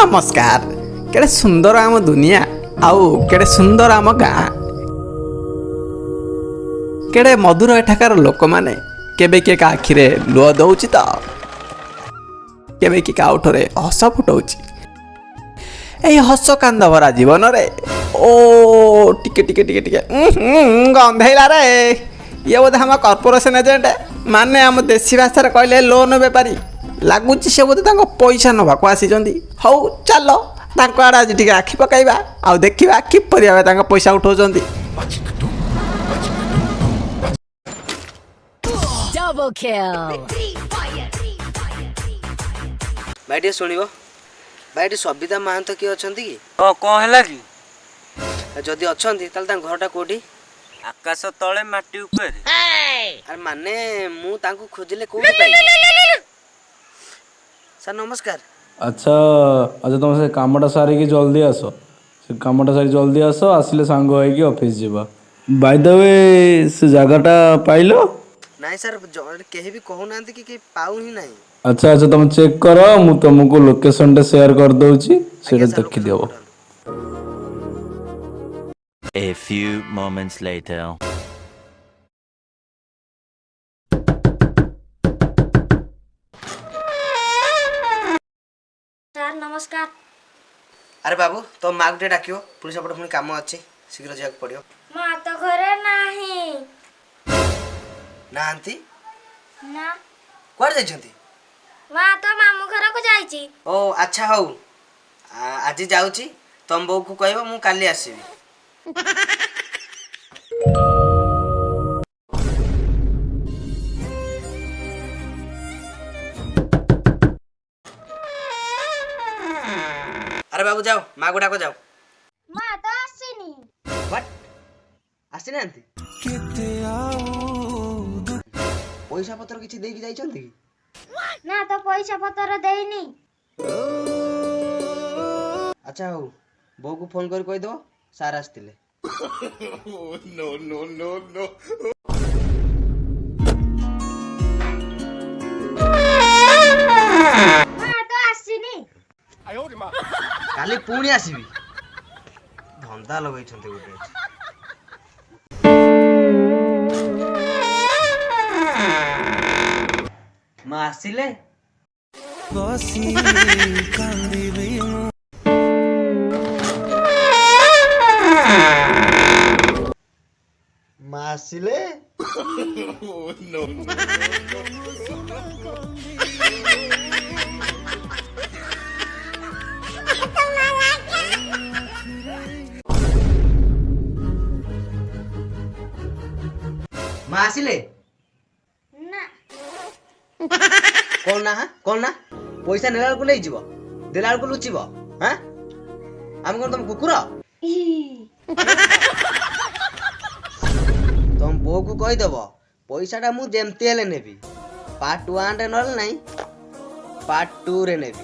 नमस्कार केड़े सुंदर आम दुनिया आउ केड़े सुंदर आम गाँ केड़े मधुर एठाकार लोक माने केबे के का आखिरे लुह दउची त केबे के का ओठरे हस फुटौची एई हस कांद भरा जीवन रे ओ टिके टिके टिके टिके गंधैला रे ये बोधे हम कॉर्पोरेशन एजेंट माने आम देशी भाषा कहले लोन बेपारी लगुच से बोधे पैसा नवाक आसी हौ चल आड़े आज टे आखि पकईवा आउ देखा किपर भाव पैसा उठाऊँ भाई टे शुण भाई टे सबिता महांत किए अच्छा कि कौन है कि जदि अच्छा घरटा कौटी आकाश तले माटी ऊपर अरे माने मु तांको खोजिले कोठी पाई सर नमस्कार अच्छा अच्छा तुम से कामटा सारिकी जल्दी आस से कामटा सारी जल्दी आस आसिले सांग होइकी ऑफिस जीवा बाय द वे से जगहटा पाइलो नहीं सर केही भी कहू नांती कि पाऊ ही नहीं अच्छा अच्छा तुम चेक करो मु तुमको लोकेशन टे शेयर कर दोची सेटा देखि देबो A few moments later. Sir नमस्कार। अरे बाबू तो माँ गुटे डाकियो पुलिस पटे पुणी काम अच्छे शीघ्र जाक पड़ियो माँ तो घरे नाही नांती ना कुआड़ जाइछंती माँ तो मामू घर को जाइची ओ अच्छा हौ आज जाउची तम बो को कहबो मु काली आसीबी अरे बाबू जाओ माँ गुड़ा को जाओ माँ तो आसीनी व्हाट आसी नांती पैसा पत्र किछि देकी जाइछंती ना तो पैसा पत्र देनी अच्छा हौ बो को फोन कर कहि दो सार आस्तिले नो नो नो नो माँ तो आसीनी काली पुणी आसीबी धंदा लगाइछंती गुटे माँ आसिले माँ आसिले माँ आसिले ना कौन ना पैसा नेला को नहीं जीव देला को लुचिब हां हम कोन तुम कुकुर तुम बो को कहि देबो पैसाटा मु जेमते हेले नेबी पार्ट 1 रे नल नहीं पार्ट 2 रे नेबी